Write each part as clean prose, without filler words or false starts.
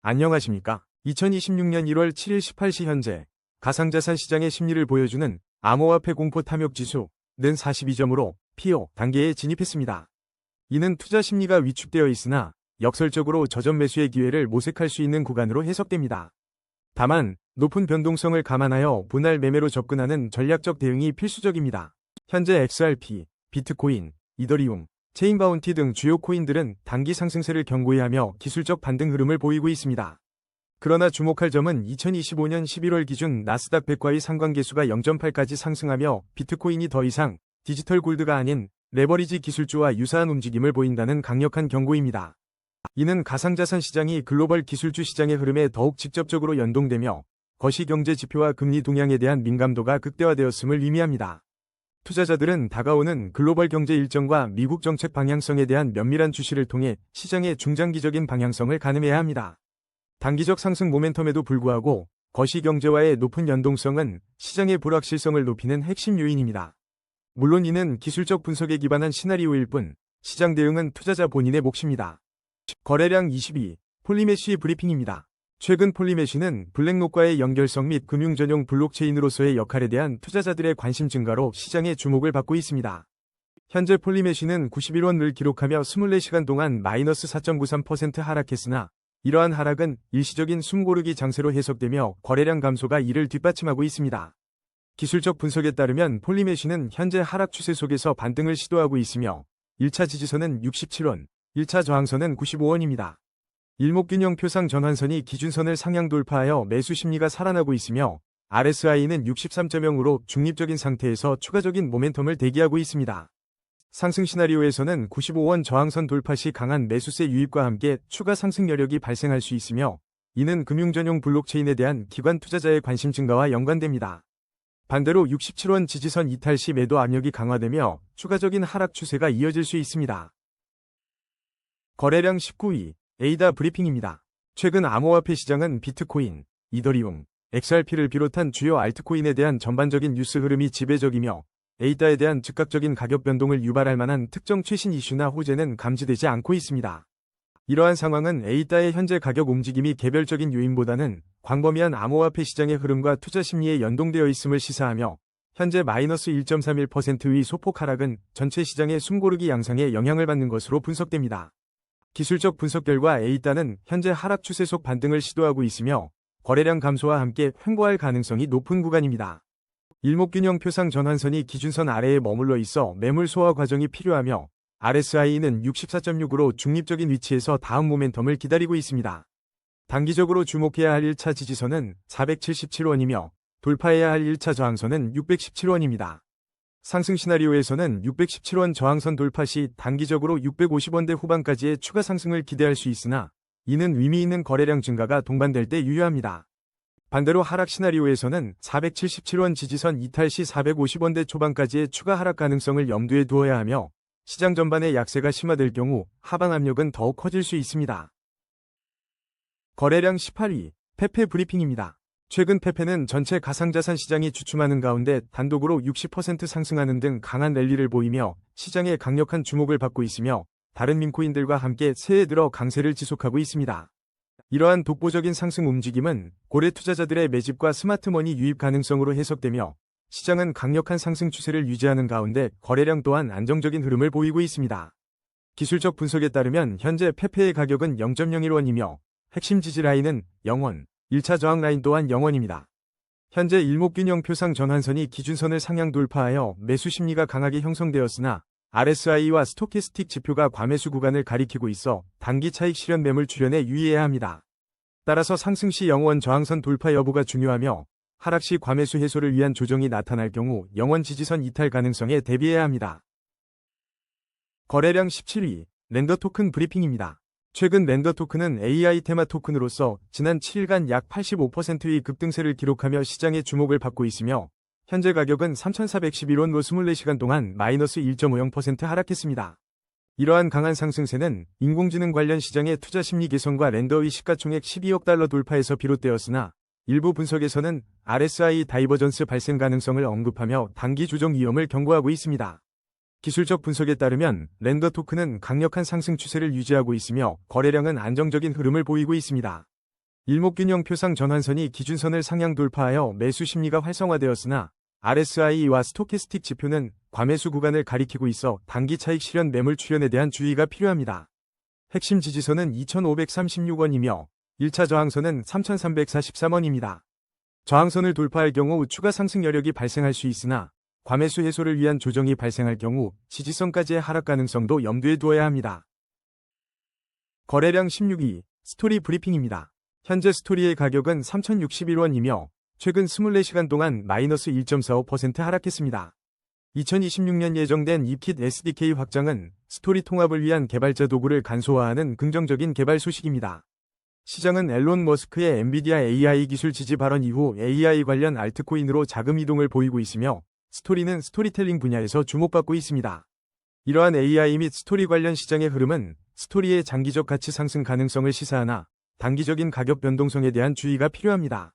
안녕하십니까? 2026년 1월 7일 18시 현재 가상자산 시장의 심리를 보여주는 암호화폐 공포 탐욕 지수는 42점으로 PO 단계에 진입했습니다. 이는 투자 심리가 위축되어 있으나 역설적으로 저점 매수의 기회를 모색할 수 있는 구간으로 해석됩니다. 다만 높은 변동성을 감안하여 분할 매매로 접근하는 전략적 대응이 필수적입니다. 현재 XRP, 비트코인, 이더리움, 체인바운티 등 주요 코인들은 단기 상승세를 경고히 하며 기술적 반등 흐름을 보이고 있습니다. 그러나 주목할 점은 2025년 11월 기준 나스닥 100과의 상관계수가 0.8까지 상승하며 비트코인이 더 이상 디지털 골드가 아닌 레버리지 기술주와 유사한 움직임을 보인다는 강력한 경고입니다. 이는 가상자산 시장이 글로벌 기술주 시장의 흐름에 더욱 직접적으로 연동되며 거시경제 지표와 금리 동향에 대한 민감도가 극대화되었음을 의미합니다. 투자자들은 다가오는 글로벌 경제 일정과 미국 정책 방향성에 대한 면밀한 주시를 통해 시장의 중장기적인 방향성을 가늠해야 합니다. 단기적 상승 모멘텀에도 불구하고 거시경제와의 높은 연동성은 시장의 불확실성을 높이는 핵심 요인입니다. 물론 이는 기술적 분석에 기반한 시나리오일 뿐 시장 대응은 투자자 본인의 몫입니다. 거래량 22, 폴리메쉬 브리핑입니다. 최근 폴리메쉬는 블랙록과의 연결성 및 금융 전용 블록체인으로서의 역할에 대한 투자자들의 관심 증가로 시장의 주목을 받고 있습니다. 현재 폴리메쉬는 91원을 기록하며 24시간 동안 마이너스 4.93% 하락했으나 이러한 하락은 일시적인 숨고르기 장세로 해석되며 거래량 감소가 이를 뒷받침하고 있습니다. 기술적 분석에 따르면 폴리메쉬는 현재 하락 추세 속에서 반등을 시도하고 있으며 1차 지지선은 67원, 1차 저항선은 95원입니다. 일목균형 표상 전환선이 기준선을 상향 돌파하여 매수 심리가 살아나고 있으며 RSI는 63.0으로 중립적인 상태에서 추가적인 모멘텀을 대기하고 있습니다. 상승 시나리오에서는 95원 저항선 돌파 시 강한 매수세 유입과 함께 추가 상승 여력이 발생할 수 있으며 이는 금융 전용 블록체인에 대한 기관 투자자의 관심 증가와 연관됩니다. 반대로 67원 지지선 이탈 시 매도 압력이 강화되며 추가적인 하락 추세가 이어질 수 있습니다. 거래량 19위 에이다 브리핑입니다. 최근 암호화폐 시장은 비트코인, 이더리움, XRP를 비롯한 주요 알트코인에 대한 전반적인 뉴스 흐름이 지배적이며 에이다에 대한 즉각적인 가격 변동을 유발할 만한 특정 최신 이슈나 호재는 감지되지 않고 있습니다. 이러한 상황은 에이다의 현재 가격 움직임이 개별적인 요인보다는 광범위한 암호화폐 시장의 흐름과 투자 심리에 연동되어 있음을 시사하며 현재 마이너스 1.31%의 소폭 하락은 전체 시장의 숨고르기 양상에 영향을 받는 것으로 분석됩니다. 기술적 분석 결과 에이다는 현재 하락 추세 속 반등을 시도하고 있으며 거래량 감소와 함께 횡보할 가능성이 높은 구간입니다. 일목균형 표상 전환선이 기준선 아래에 머물러 있어 매물 소화 과정이 필요하며 RSI는 64.6으로 중립적인 위치에서 다음 모멘텀을 기다리고 있습니다. 단기적으로 주목해야 할 1차 지지선은 477원이며 돌파해야 할 1차 저항선은 617원입니다. 상승 시나리오에서는 617원 저항선 돌파 시 단기적으로 650원대 후반까지의 추가 상승을 기대할 수 있으나 이는 의미 있는 거래량 증가가 동반될 때 유효합니다. 반대로 하락 시나리오에서는 477원 지지선 이탈 시 450원대 초반까지의 추가 하락 가능성을 염두에 두어야 하며 시장 전반의 약세가 심화될 경우 하방 압력은 더욱 커질 수 있습니다. 거래량 18위 페페 브리핑입니다. 최근 페페는 전체 가상자산 시장이 주춤하는 가운데 단독으로 60% 상승하는 등 강한 랠리를 보이며 시장의 강력한 주목을 받고 있으며 다른 밈코인들과 함께 새해 들어 강세를 지속하고 있습니다. 이러한 독보적인 상승 움직임은 고래 투자자들의 매집과 스마트머니 유입 가능성으로 해석되며 시장은 강력한 상승 추세를 유지하는 가운데 거래량 또한 안정적인 흐름을 보이고 있습니다. 기술적 분석에 따르면 현재 페페의 가격은 0.01원이며 핵심 지지 라인은 0원, 1차 저항 라인 또한 0원입니다. 현재 일목균형 표상 전환선이 기준선을 상향 돌파하여 매수 심리가 강하게 형성되었으나 RSI와 스토캐스틱 지표가 과매수 구간을 가리키고 있어 단기 차익 실현 매물 출현에 유의해야 합니다. 따라서 상승 시 0원 저항선 돌파 여부가 중요하며 하락 시 과매수 해소를 위한 조정이 나타날 경우 0원 지지선 이탈 가능성에 대비해야 합니다. 거래량 17위 렌더 토큰 브리핑입니다. 최근 렌더 토큰은 AI 테마 토큰으로서 지난 7일간 약 85%의 급등세를 기록하며 시장의 주목을 받고 있으며 현재 가격은 3,411원으로 24시간 동안 마이너스 1.50% 하락했습니다. 이러한 강한 상승세는 인공지능 관련 시장의 투자 심리 개선과 렌더의 시가총액 12억 달러 돌파에서 비롯되었으나 일부 분석에서는 RSI 다이버전스 발생 가능성을 언급하며 단기 조정 위험을 경고하고 있습니다. 기술적 분석에 따르면 렌더 토큰은 강력한 상승 추세를 유지하고 있으며 거래량은 안정적인 흐름을 보이고 있습니다. 일목균형 표상 전환선이 기준선을 상향 돌파하여 매수 심리가 활성화되었으나 RSI와 스토캐스틱 지표는 과매수 구간을 가리키고 있어 단기 차익 실현 매물 출현에 대한 주의가 필요합니다. 핵심 지지선은 2,536원이며 1차 저항선은 3,343원입니다. 저항선을 돌파할 경우 추가 상승 여력이 발생할 수 있으나 과매수 해소를 위한 조정이 발생할 경우 지지선까지의 하락 가능성도 염두에 두어야 합니다. 거래량 16위 스토리 브리핑입니다. 현재 스토리의 가격은 3,061원이며 최근 24시간 동안 마이너스 1.45% 하락했습니다. 2026년 예정된 입킷 SDK 확장은 스토리 통합을 위한 개발자 도구를 간소화하는 긍정적인 개발 소식입니다. 시장은 앨런 머스크의 엔비디아 AI 기술 지지 발언 이후 AI 관련 알트코인으로 자금 이동을 보이고 있으며 스토리는 스토리텔링 분야에서 주목받고 있습니다. 이러한 AI 및 스토리 관련 시장의 흐름은 스토리의 장기적 가치 상승 가능성을 시사하나 단기적인 가격 변동성에 대한 주의가 필요합니다.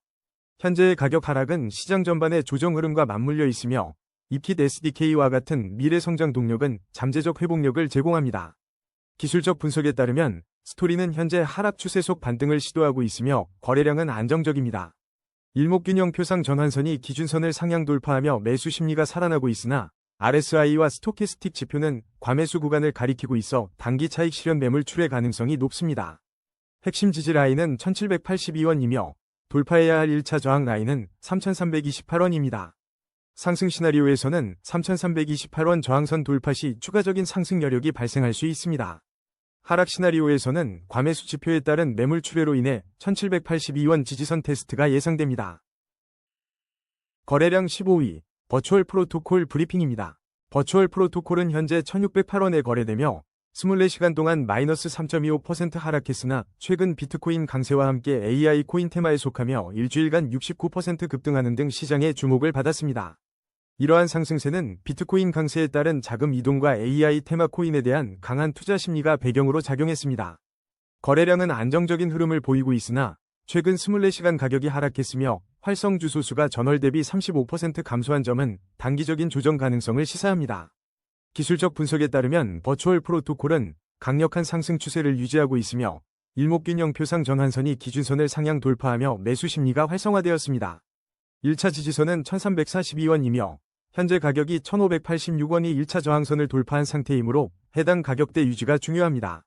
현재의 가격 하락은 시장 전반의 조정 흐름과 맞물려 있으며 입킷 SDK와 같은 미래 성장 동력은 잠재적 회복력을 제공합니다. 기술적 분석에 따르면 스토리는 현재 하락 추세 속 반등을 시도하고 있으며 거래량은 안정적입니다. 일목균형 표상 전환선이 기준선을 상향 돌파하며 매수 심리가 살아나고 있으나 RSI와 스토캐스틱 지표는 과매수 구간을 가리키고 있어 단기 차익 실현 매물 출회 가능성이 높습니다. 핵심 지지 라인은 1,782원이며 돌파해야 할 1차 저항 라인은 3,328원입니다. 상승 시나리오에서는 3,328원 저항선 돌파 시 추가적인 상승 여력이 발생할 수 있습니다. 하락 시나리오에서는 과매수 지표에 따른 매물 출회로 인해 1,782원 지지선 테스트가 예상됩니다. 거래량 15위 버추얼 프로토콜 브리핑입니다. 버추얼 프로토콜은 현재 1,608원에 거래되며 24시간 동안 마이너스 3.25% 하락했으나 최근 비트코인 강세와 함께 AI 코인 테마에 속하며 일주일간 69% 급등하는 등 시장의 주목을 받았습니다. 이러한 상승세는 비트코인 강세에 따른 자금 이동과 AI 테마 코인에 대한 강한 투자 심리가 배경으로 작용했습니다. 거래량은 안정적인 흐름을 보이고 있으나 최근 24시간 가격이 하락했으며 활성 주소수가 전월 대비 35% 감소한 점은 단기적인 조정 가능성을 시사합니다. 기술적 분석에 따르면 버추얼 프로토콜은 강력한 상승 추세를 유지하고 있으며 일목균형 표상 전환선이 기준선을 상향 돌파하며 매수 심리가 활성화되었습니다. 1차 지지선은 1,342원이며 현재 가격이 1,586원이 1차 저항선을 돌파한 상태이므로 해당 가격대 유지가 중요합니다.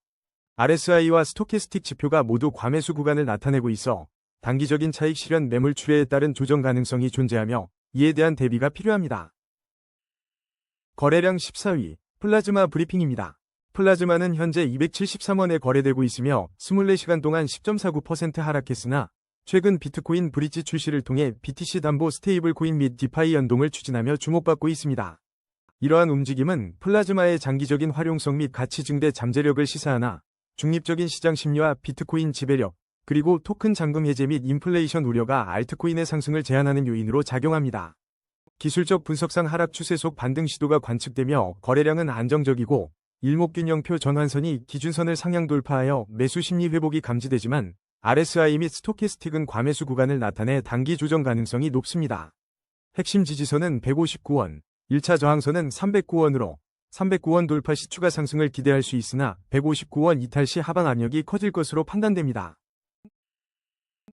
RSI와 스토캐스틱 지표가 모두 과매수 구간을 나타내고 있어 단기적인 차익 실현 매물 출회에 따른 조정 가능성이 존재하며 이에 대한 대비가 필요합니다. 거래량 14위 플라즈마 브리핑입니다. 플라즈마는 현재 273원에 거래되고 있으며 24시간 동안 10.49% 하락했으나 최근 비트코인 브릿지 출시를 통해 BTC 담보 스테이블 코인 및 디파이 연동을 추진하며 주목받고 있습니다. 이러한 움직임은 플라즈마의 장기적인 활용성 및 가치 증대 잠재력을 시사하나 중립적인 시장 심리와 비트코인 지배력, 그리고 토큰 잠금 해제 및 인플레이션 우려가 알트코인의 상승을 제한하는 요인으로 작용합니다. 기술적 분석상 하락 추세 속 반등 시도가 관측되며 거래량은 안정적이고 일목균형표 전환선이 기준선을 상향 돌파하여 매수 심리 회복이 감지되지만 RSI 및 스토캐스틱은 과매수 구간을 나타내 단기 조정 가능성이 높습니다. 핵심 지지선은 159원, 1차 저항선은 309원으로 309원 돌파 시 추가 상승을 기대할 수 있으나 159원 이탈 시 하방 압력이 커질 것으로 판단됩니다.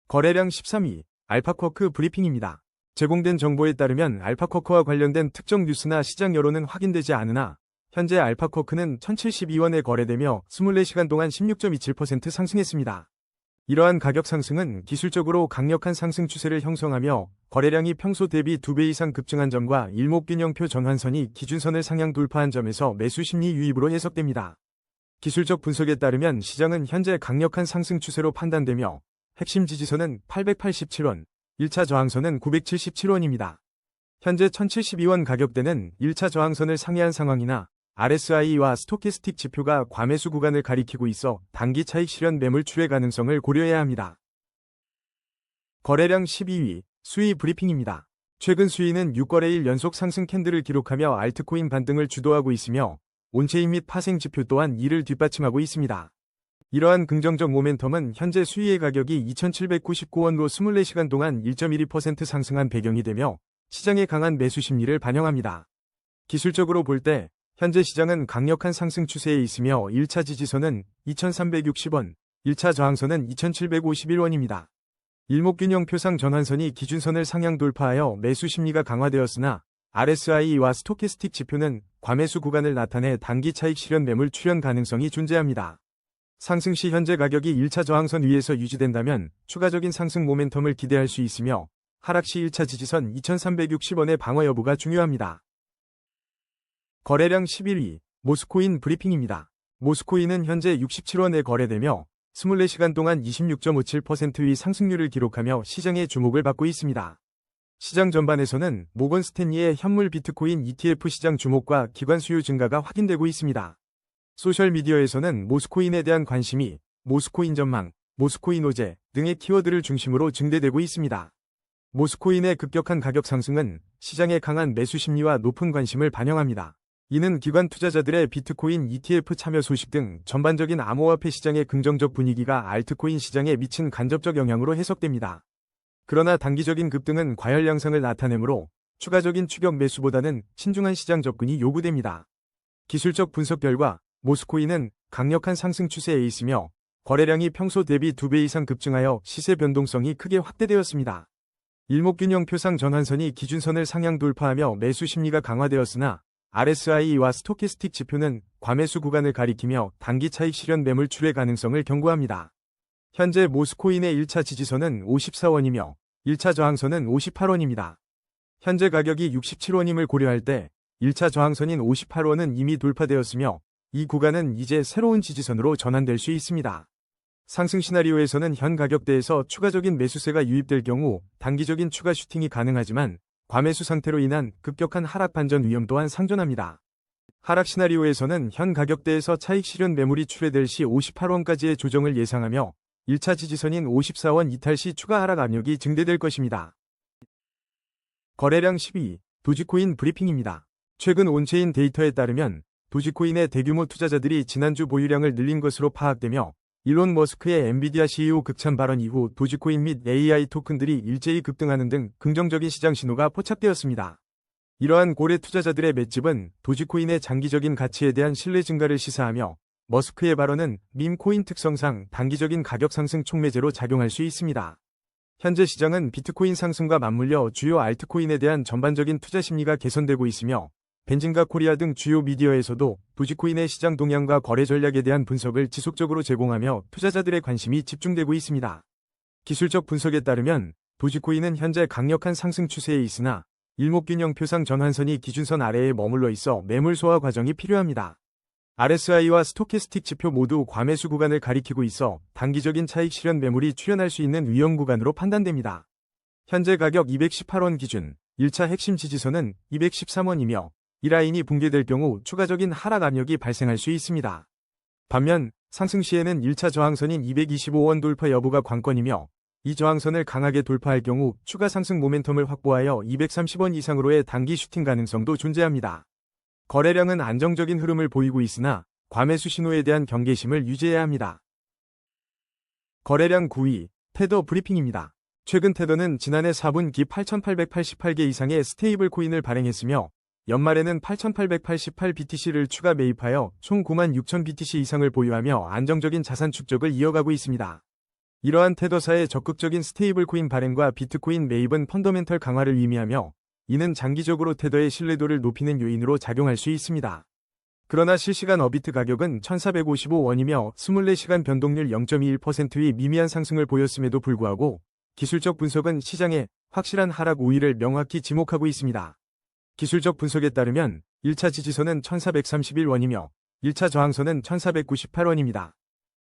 거래량 13위 알파쿼크 브리핑입니다. 제공된 정보에 따르면 알파쿼크와 관련된 특정 뉴스나 시장 여론은 확인되지 않으나 현재 알파쿼크는 1,072원에 거래되며 24시간 동안 16.27% 상승했습니다. 이러한 가격 상승은 기술적으로 강력한 상승 추세를 형성하며 거래량이 평소 대비 2배 이상 급증한 점과 일목균형표 전환선이 기준선을 상향 돌파한 점에서 매수 심리 유입으로 해석됩니다. 기술적 분석에 따르면 시장은 현재 강력한 상승 추세로 판단되며 핵심 지지선은 887원, 1차 저항선은 977원입니다. 현재 1,072원 가격대는 1차 저항선을 상회한 상황이나 RSI와 스토캐스틱 지표가 과매수 구간을 가리키고 있어 단기 차익 실현 매물 출회 가능성을 고려해야 합니다. 거래량 12위 수위 브리핑입니다. 최근 수위는 6거래일 연속 상승 캔들을 기록하며 알트코인 반등을 주도하고 있으며 온체인 및 파생 지표 또한 이를 뒷받침하고 있습니다. 이러한 긍정적 모멘텀은 현재 수위의 가격이 2,799원으로 24시간 동안 1.12% 상승한 배경이 되며 시장의 강한 매수 심리를 반영합니다. 기술적으로 볼 때 현재 시장은 강력한 상승 추세에 있으며 1차 지지선은 2,360원, 1차 저항선은 2,751원입니다. 일목균형 표상 전환선이 기준선을 상향 돌파하여 매수 심리가 강화되었으나 RSI와 스토캐스틱 지표는 과매수 구간을 나타내 단기 차익 실현 매물 출현 가능성이 존재합니다. 상승 시 현재 가격이 1차 저항선 위에서 유지된다면 추가적인 상승 모멘텀을 기대할 수 있으며 하락 시 1차 지지선 2360원의 방어 여부가 중요합니다. 거래량 11위 모스코인 브리핑입니다. 모스코인은 현재 67원에 거래되며 24시간 동안 26.57%의 상승률을 기록하며 시장의 주목을 받고 있습니다. 시장 전반에서는 모건 스탠리의 현물 비트코인 ETF 시장 주목과 기관 수요 증가가 확인되고 있습니다. 소셜미디어에서는 모스코인에 대한 관심이 모스코인 전망, 모스코인 호재 등의 키워드를 중심으로 증대되고 있습니다. 모스코인의 급격한 가격 상승은 시장의 강한 매수 심리와 높은 관심을 반영합니다. 이는 기관 투자자들의 비트코인 ETF 참여 소식 등 전반적인 암호화폐 시장의 긍정적 분위기가 알트코인 시장에 미친 간접적 영향으로 해석됩니다. 그러나 단기적인 급등은 과열 양상을 나타내므로 추가적인 추격 매수보다는 신중한 시장 접근이 요구됩니다. 기술적 분석 결과 모스코인은 강력한 상승 추세에 있으며 거래량이 평소 대비 2배 이상 급증하여 시세 변동성이 크게 확대되었습니다. 일목균형 표상 전환선이 기준선을 상향 돌파하며 매수 심리가 강화되었으나 RSI와 스토캐스틱 지표는 과매수 구간을 가리키며 단기 차익 실현 매물 출회 가능성을 경고합니다. 현재 모스코인의 1차 지지선은 54원이며 1차 저항선은 58원입니다. 현재 가격이 67원임을 고려할 때 1차 저항선인 58원은 이미 돌파되었으며 이 구간은 이제 새로운 지지선으로 전환될 수 있습니다. 상승 시나리오에서는 현 가격대에서 추가적인 매수세가 유입될 경우 단기적인 추가 슈팅이 가능하지만 과매수 상태로 인한 급격한 하락 반전 위험 또한 상존합니다. 하락 시나리오에서는 현 가격대에서 차익 실현 매물이 출회될 시 58원까지의 조정을 예상하며 1차 지지선인 54원 이탈 시 추가 하락 압력이 증대될 것입니다. 거래량 12위 도지코인 브리핑입니다. 최근 온체인 데이터에 따르면 도지코인의 대규모 투자자들이 지난주 보유량을 늘린 것으로 파악되며 일론 머스크의 엔비디아 CEO 극찬 발언 이후 도지코인 및 AI 토큰들이 일제히 급등하는 등 긍정적인 시장 신호가 포착되었습니다. 이러한 고래 투자자들의 맷집은 도지코인의 장기적인 가치에 대한 신뢰 증가를 시사하며 머스크의 발언은 밈코인 특성상 단기적인 가격 상승 촉매제로 작용할 수 있습니다. 현재 시장은 비트코인 상승과 맞물려 주요 알트코인에 대한 전반적인 투자 심리가 개선되고 있으며 벤진가 코리아 등 주요 미디어에서도 도지코인의 시장 동향과 거래 전략에 대한 분석을 지속적으로 제공하며 투자자들의 관심이 집중되고 있습니다. 기술적 분석에 따르면 도지코인은 현재 강력한 상승 추세에 있으나 일목균형 표상 전환선이 기준선 아래에 머물러 있어 매물 소화 과정이 필요합니다. RSI와 스토캐스틱 지표 모두 과매수 구간을 가리키고 있어 단기적인 차익 실현 매물이 출현할 수 있는 위험 구간으로 판단됩니다. 현재 가격 218원 기준 1차 핵심 지지선은 213원이며 이 라인이 붕괴될 경우 추가적인 하락 압력이 발생할 수 있습니다. 반면 상승 시에는 1차 저항선인 225원 돌파 여부가 관건이며 이 저항선을 강하게 돌파할 경우 추가 상승 모멘텀을 확보하여 230원 이상으로의 단기 슈팅 가능성도 존재합니다. 거래량은 안정적인 흐름을 보이고 있으나 과매수 신호에 대한 경계심을 유지해야 합니다. 거래량 9위 테더 브리핑입니다. 최근 테더는 지난해 4분기 8,888개 이상의 스테이블 코인을 발행했으며 연말에는 8,888BTC를 추가 매입하여 총 96,000BTC 이상을 보유하며 안정적인 자산 축적을 이어가고 있습니다. 이러한 테더사의 적극적인 스테이블 코인 발행과 비트코인 매입은 펀더멘털 강화를 의미하며 이는 장기적으로 테더의 신뢰도를 높이는 요인으로 작용할 수 있습니다. 그러나 실시간 어비트 가격은 1,455원이며 24시간 변동률 0.21%의 미미한 상승을 보였음에도 불구하고 기술적 분석은 시장의 확실한 하락 우위를 명확히 지목하고 있습니다. 기술적 분석에 따르면 1차 지지선은 1,431원이며 1차 저항선은 1,498원입니다.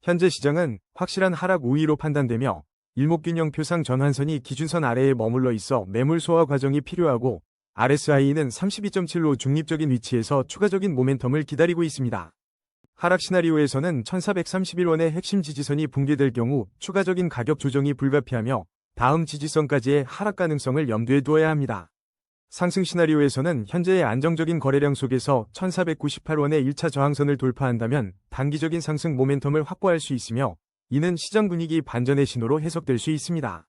현재 시장은 확실한 하락 우위로 판단되며 일목균형 표상 전환선이 기준선 아래에 머물러 있어 매물 소화 과정이 필요하고 RSI는 32.7로 중립적인 위치에서 추가적인 모멘텀을 기다리고 있습니다. 하락 시나리오에서는 1,431원의 핵심 지지선이 붕괴될 경우 추가적인 가격 조정이 불가피하며 다음 지지선까지의 하락 가능성을 염두에 두어야 합니다. 상승 시나리오에서는 현재의 안정적인 거래량 속에서 1,498원의 1차 저항선을 돌파한다면 단기적인 상승 모멘텀을 확보할 수 있으며 이는 시장 분위기 반전의 신호로 해석될 수 있습니다.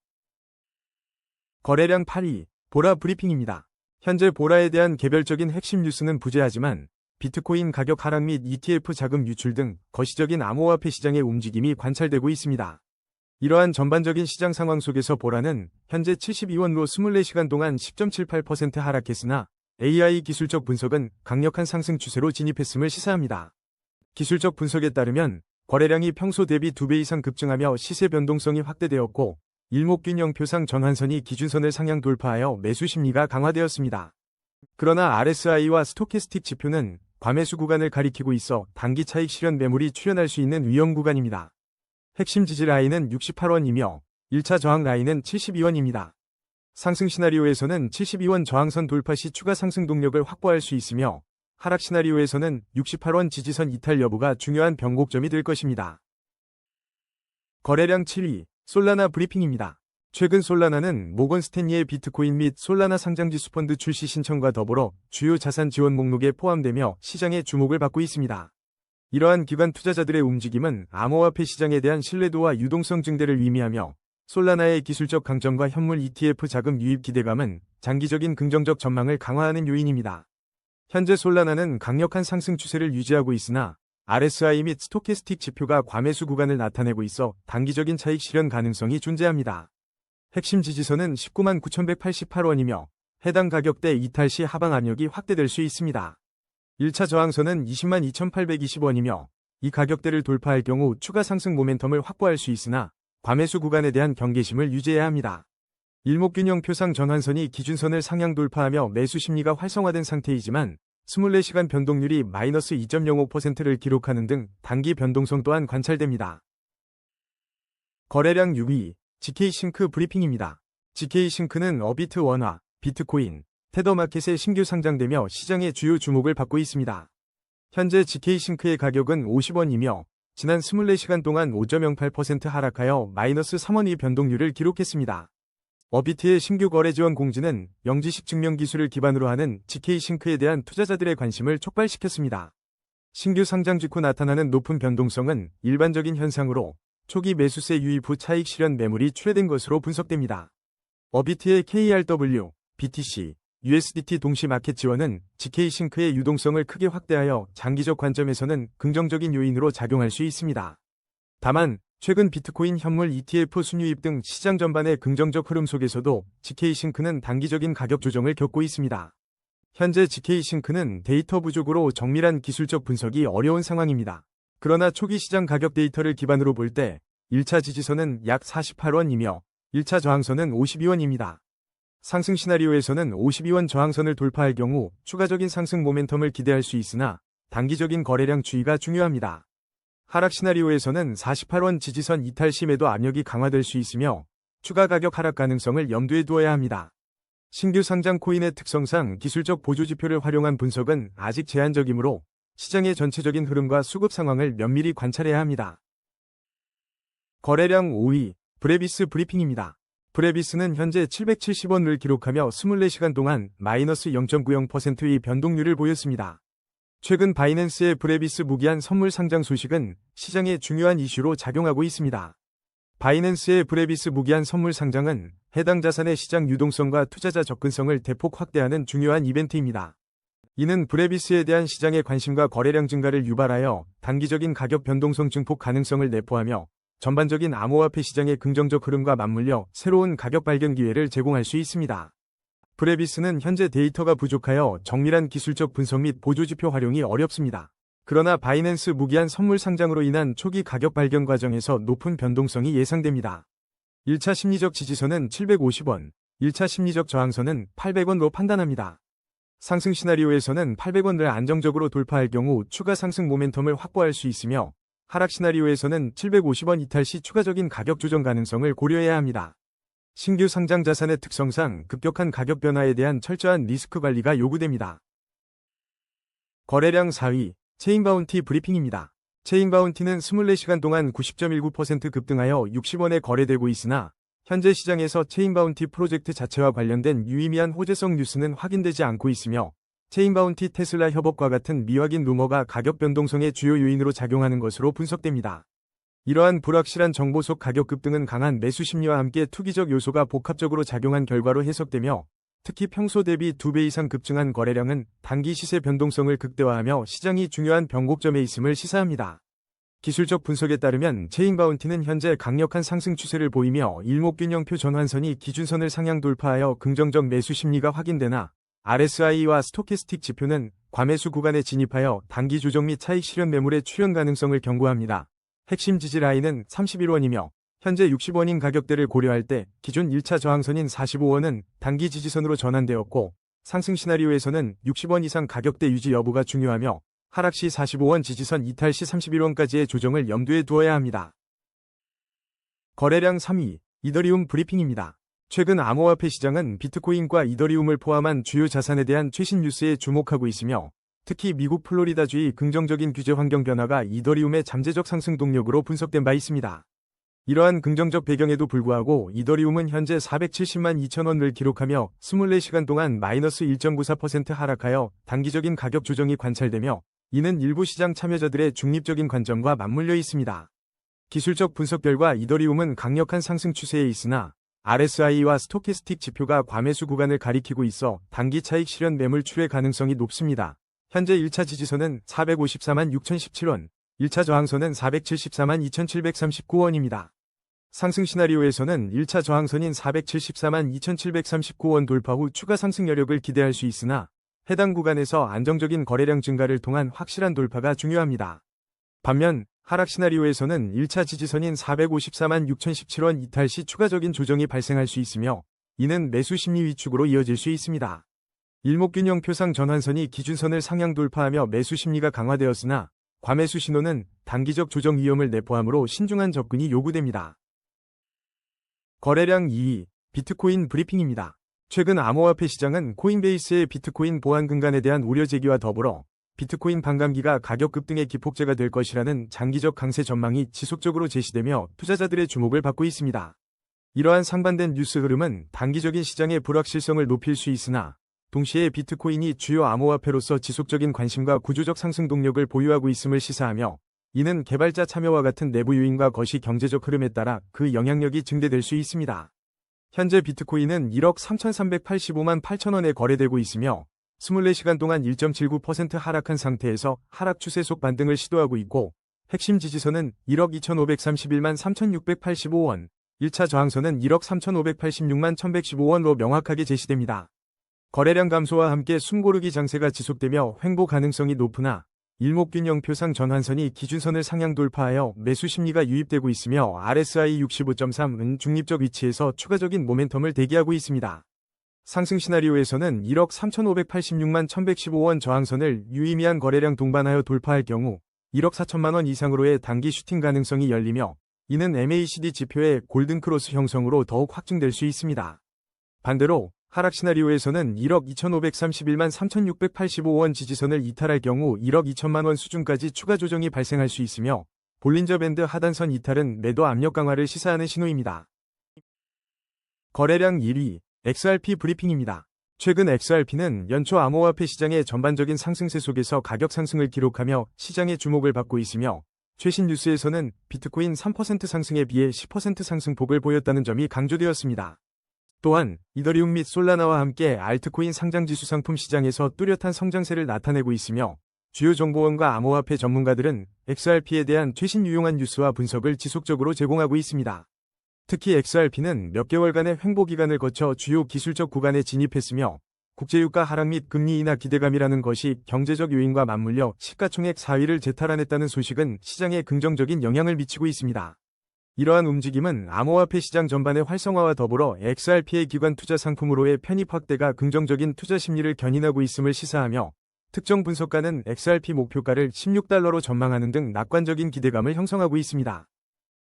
거래량 8위 보라 브리핑입니다. 현재 보라에 대한 개별적인 핵심 뉴스는 부재하지만 비트코인 가격 하락 및 ETF 자금 유출 등 거시적인 암호화폐 시장의 움직임이 관찰되고 있습니다. 이러한 전반적인 시장 상황 속에서 보라는 현재 72원로 24시간 동안 10.78% 하락했으나 AI 기술적 분석은 강력한 상승 추세로 진입했음을 시사합니다. 기술적 분석에 따르면 거래량이 평소 대비 2배 이상 급증하며 시세 변동성이 확대되었고 일목균형표상 전환선이 기준선을 상향 돌파하여 매수 심리가 강화되었습니다. 그러나 RSI와 스토캐스틱 지표는 과매수 구간을 가리키고 있어 단기 차익 실현 매물이 출현할 수 있는 위험 구간입니다. 핵심 지지 라인은 68원이며 1차 저항 라인은 72원입니다. 상승 시나리오에서는 72원 저항선 돌파 시 추가 상승 동력을 확보할 수 있으며 하락 시나리오에서는 68원 지지선 이탈 여부가 중요한 변곡점이 될 것입니다. 거래량 7위, 솔라나 브리핑입니다. 최근 솔라나는 모건 스탠리의 비트코인 및 솔라나 상장지수 펀드 출시 신청과 더불어 주요 자산 지원 목록에 포함되며 시장의 주목을 받고 있습니다. 이러한 기관 투자자들의 움직임은 암호화폐 시장에 대한 신뢰도와 유동성 증대를 의미하며 솔라나의 기술적 강점과 현물 ETF 자금 유입 기대감은 장기적인 긍정적 전망을 강화하는 요인입니다. 현재 솔라나는 강력한 상승 추세를 유지하고 있으나 RSI 및 스토캐스틱 지표가 과매수 구간을 나타내고 있어 단기적인 차익 실현 가능성이 존재합니다. 핵심 지지선은 199,188원이며 해당 가격대 이탈 시 하방 압력이 확대될 수 있습니다. 1차 저항선은 202,820원이며 이 가격대를 돌파할 경우 추가 상승 모멘텀을 확보할 수 있으나 과매수 구간에 대한 경계심을 유지해야 합니다. 일목균형표상 전환선이 기준선을 상향 돌파하며 매수 심리가 활성화된 상태이지만 24시간 변동률이 마이너스 2.05%를 기록하는 등 단기 변동성 또한 관찰됩니다. 거래량 6위, GK싱크 브리핑입니다. GK싱크는 어비트 원화, 비트코인, 테더마켓에 신규 상장되며 시장의 주요 주목을 받고 있습니다. 현재 GK싱크의 가격은 50원이며 지난 24시간 동안 5.08% 하락하여 마이너스 3원의 변동률을 기록했습니다. 어비트의 신규 거래 지원 공지는 영지식 증명 기술을 기반으로 하는 GK싱크에 대한 투자자들의 관심을 촉발시켰습니다. 신규 상장 직후 나타나는 높은 변동성은 일반적인 현상으로 초기 매수세 유입 후 차익 실현 매물이 출회된 것으로 분석됩니다. 어비트의 KRW, BTC, USDT 동시 마켓 지원은 GK싱크의 유동성을 크게 확대하여 장기적 관점에서는 긍정적인 요인으로 작용할 수 있습니다. 다만 최근 비트코인 현물 ETF 순유입 등 시장 전반의 긍정적 흐름 속에서도 GK싱크는 단기적인 가격 조정을 겪고 있습니다. 현재 GK싱크는 데이터 부족으로 정밀한 기술적 분석이 어려운 상황입니다. 그러나 초기 시장 가격 데이터를 기반으로 볼 때 1차 지지선은 약 48원이며 1차 저항선은 52원입니다. 상승 시나리오에서는 52원 저항선을 돌파할 경우 추가적인 상승 모멘텀을 기대할 수 있으나 단기적인 거래량 주의가 중요합니다. 하락 시나리오에서는 48원 지지선 이탈 시 매도 압력이 강화될 수 있으며 추가 가격 하락 가능성을 염두에 두어야 합니다. 신규 상장 코인의 특성상 기술적 보조지표를 활용한 분석은 아직 제한적이므로 시장의 전체적인 흐름과 수급 상황을 면밀히 관찰해야 합니다. 거래량 5위, 브레비스 브리핑입니다. 브레비스는 현재 770원을 기록하며 24시간 동안 마이너스 0.90%의 변동률을 보였습니다. 최근 바이낸스의 브레비스 무기한 선물 상장 소식은 시장의 중요한 이슈로 작용하고 있습니다. 바이낸스의 브레비스 무기한 선물 상장은 해당 자산의 시장 유동성과 투자자 접근성을 대폭 확대하는 중요한 이벤트입니다. 이는 브레비스에 대한 시장의 관심과 거래량 증가를 유발하여 단기적인 가격 변동성 증폭 가능성을 내포하며 전반적인 암호화폐 시장의 긍정적 흐름과 맞물려 새로운 가격 발견 기회를 제공할 수 있습니다. 브레비스는 현재 데이터가 부족하여 정밀한 기술적 분석 및 보조지표 활용이 어렵습니다. 그러나 바이낸스 무기한 선물 상장으로 인한 초기 가격 발견 과정에서 높은 변동성이 예상됩니다. 1차 심리적 지지선은 750원, 1차 심리적 저항선은 800원으로 판단합니다. 상승 시나리오에서는 800원을 안정적으로 돌파할 경우 추가 상승 모멘텀을 확보할 수 있으며 하락 시나리오에서는 750원 이탈 시 추가적인 가격 조정 가능성을 고려해야 합니다. 신규 상장 자산의 특성상 급격한 가격 변화에 대한 철저한 리스크 관리가 요구됩니다. 거래량 4위, 체인바운티 브리핑입니다. 체인바운티는 24시간 동안 90.19% 급등하여 60원에 거래되고 있으나 현재 시장에서 체인바운티 프로젝트 자체와 관련된 유의미한 호재성 뉴스는 확인되지 않고 있으며 체인바운티 테슬라 협업과 같은 미확인 루머가 가격 변동성의 주요 요인으로 작용하는 것으로 분석됩니다. 이러한 불확실한 정보 속 가격 급등은 강한 매수 심리와 함께 투기적 요소가 복합적으로 작용한 결과로 해석되며 특히 평소 대비 2배 이상 급증한 거래량은 단기 시세 변동성을 극대화하며 시장이 중요한 변곡점에 있음을 시사합니다. 기술적 분석에 따르면 체인바운티는 현재 강력한 상승 추세를 보이며 일목균형표 전환선이 기준선을 상향 돌파하여 긍정적 매수 심리가 확인되나 RSI와 스토캐스틱 지표는 과매수 구간에 진입하여 단기 조정 및 차익 실현 매물의 출현 가능성을 경고합니다. 핵심 지지 라인은 31원이며 현재 60원인 가격대를 고려할 때 기존 1차 저항선인 45원은 단기 지지선으로 전환되었고 상승 시나리오에서는 60원 이상 가격대 유지 여부가 중요하며 하락 시 45원 지지선 이탈 시 31원까지의 조정을 염두에 두어야 합니다. 거래량 3위, 이더리움 브리핑입니다. 최근 암호화폐 시장은 비트코인과 이더리움을 포함한 주요 자산에 대한 최신 뉴스에 주목하고 있으며 특히 미국 플로리다주의 긍정적인 규제 환경 변화가 이더리움의 잠재적 상승 동력으로 분석된 바 있습니다. 이러한 긍정적 배경에도 불구하고 이더리움은 현재 470만 2천원을 기록하며 24시간 동안 마이너스 1.94% 하락하여 단기적인 가격 조정이 관찰되며 이는 일부 시장 참여자들의 중립적인 관점과 맞물려 있습니다. 기술적 분석 결과 이더리움은 강력한 상승 추세에 있으나 RSI와 스토캐스틱 지표가 과매수 구간을 가리키고 있어 단기 차익 실현 매물 출회 가능성이 높습니다. 현재 1차 지지선은 454만 6,017원, 1차 저항선은 474만 2,739원입니다. 상승 시나리오에서는 1차 저항선인 474만 2,739원 돌파 후 추가 상승 여력을 기대할 수 있으나 해당 구간에서 안정적인 거래량 증가를 통한 확실한 돌파가 중요합니다. 반면 하락 시나리오에서는 1차 지지선인 454만 6,017원 이탈 시 추가적인 조정이 발생할 수 있으며 이는 매수 심리 위축으로 이어질 수 있습니다. 일목균형 표상 전환선이 기준선을 상향 돌파하며 매수 심리가 강화되었으나 과매수 신호는 단기적 조정 위험을 내포하므로 신중한 접근이 요구됩니다. 거래량 2위, 비트코인 브리핑입니다. 최근 암호화폐 시장은 코인베이스의 비트코인 보안 근간에 대한 우려 제기와 더불어 비트코인 반감기가 가격 급등의 기폭제가 될 것이라는 장기적 강세 전망이 지속적으로 제시되며 투자자들의 주목을 받고 있습니다. 이러한 상반된 뉴스 흐름은 단기적인 시장의 불확실성을 높일 수 있으나 동시에 비트코인이 주요 암호화폐로서 지속적인 관심과 구조적 상승 동력을 보유하고 있음을 시사하며 이는 개발자 참여와 같은 내부 요인과 거시 경제적 흐름에 따라 그 영향력이 증대될 수 있습니다. 현재 비트코인은 1억 3,385만 8천원에 거래되고 있으며 24시간 동안 1.79% 하락한 상태에서 하락 추세 속 반등을 시도하고 있고 핵심 지지선은 1억 2,531만 3,685원, 1차 저항선은 1억 3,586만 1,115원으로 명확하게 제시됩니다. 거래량 감소와 함께 숨고르기 장세가 지속되며 횡보 가능성이 높으나 일목균형 표상 전환선이 기준선을 상향 돌파하여 매수 심리가 유입되고 있으며 RSI 65.3은 중립적 위치에서 추가적인 모멘텀을 대기하고 있습니다. 상승 시나리오에서는 1억 3,586만 1,115원 저항선을 유의미한 거래량 동반하여 돌파할 경우 1억 4천만원 이상으로의 단기 슈팅 가능성이 열리며 이는 MACD 지표의 골든크로스 형성으로 더욱 확증될 수 있습니다. 반대로 하락 시나리오에서는 1억 2,531만 3,685원 지지선을 이탈할 경우 1억 2천만원 수준까지 추가 조정이 발생할 수 있으며 볼린저 밴드 하단선 이탈은 매도 압력 강화를 시사하는 신호입니다. 거래량 1위, XRP 브리핑입니다. 최근 XRP는 연초 암호화폐 시장의 전반적인 상승세 속에서 가격 상승을 기록하며 시장의 주목을 받고 있으며 최신 뉴스에서는 비트코인 3% 상승에 비해 10% 상승폭을 보였다는 점이 강조되었습니다. 또한 이더리움 및 솔라나와 함께 알트코인 상장지수 상품 시장에서 뚜렷한 성장세를 나타내고 있으며 주요 정보원과 암호화폐 전문가들은 XRP에 대한 최신 유용한 뉴스와 분석을 지속적으로 제공하고 있습니다. 특히 XRP는 몇 개월간의 횡보 기간을 거쳐 주요 기술적 구간에 진입했으며 국제유가 하락 및 금리 인하 기대감이라는 것이 경제적 요인과 맞물려 시가총액 4위를 재탈환했다는 소식은 시장에 긍정적인 영향을 미치고 있습니다. 이러한 움직임은 암호화폐 시장 전반의 활성화와 더불어 XRP의 기관 투자 상품으로의 편입 확대가 긍정적인 투자 심리를 견인하고 있음을 시사하며 특정 분석가는 XRP 목표가를 16달러로 전망하는 등 낙관적인 기대감을 형성하고 있습니다.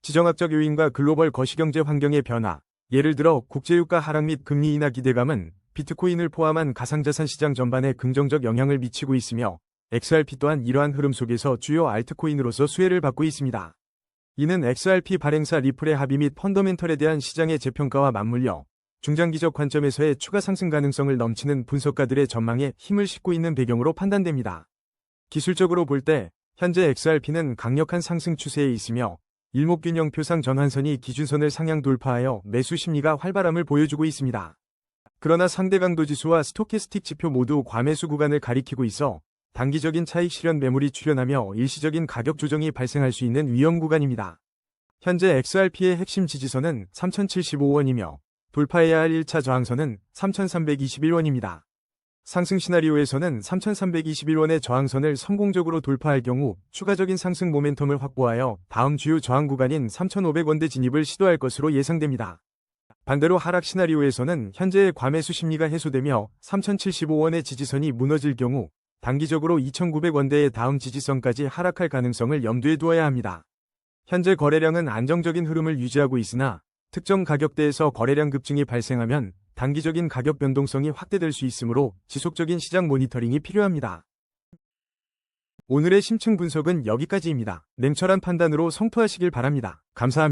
지정학적 요인과 글로벌 거시경제 환경의 변화, 예를 들어 국제유가 하락 및 금리 인하 기대감은 비트코인을 포함한 가상자산 시장 전반에 긍정적 영향을 미치고 있으며 XRP 또한 이러한 흐름 속에서 주요 알트코인으로서 수혜를 받고 있습니다. 이는 XRP 발행사 리플의 합의 및 펀더멘털에 대한 시장의 재평가와 맞물려 중장기적 관점에서의 추가 상승 가능성을 넘치는 분석가들의 전망에 힘을 싣고 있는 배경으로 판단됩니다. 기술적으로 볼 때 현재 XRP는 강력한 상승 추세에 있으며 일목균형 표상 전환선이 기준선을 상향 돌파하여 매수 심리가 활발함을 보여주고 있습니다. 그러나 상대 강도 지수와 스토캐스틱 지표 모두 과매수 구간을 가리키고 있어 단기적인 차익 실현 매물이 출현하며 일시적인 가격 조정이 발생할 수 있는 위험 구간입니다. 현재 XRP의 핵심 지지선은 3075원이며 돌파해야 할 1차 저항선은 3321원입니다. 상승 시나리오에서는 3321원의 저항선을 성공적으로 돌파할 경우 추가적인 상승 모멘텀을 확보하여 다음 주요 저항 구간인 3500원대 진입을 시도할 것으로 예상됩니다. 반대로 하락 시나리오에서는 현재의 과매수 심리가 해소되며 3075원의 지지선이 무너질 경우 단기적으로 2900원대의 다음 지지선까지 하락할 가능성을 염두에 두어야 합니다. 현재 거래량은 안정적인 흐름을 유지하고 있으나 특정 가격대에서 거래량 급증이 발생하면 단기적인 가격 변동성이 확대될 수 있으므로 지속적인 시장 모니터링이 필요합니다. 오늘의 심층 분석은 여기까지입니다. 냉철한 판단으로 성투하시길 바랍니다. 감사합니다.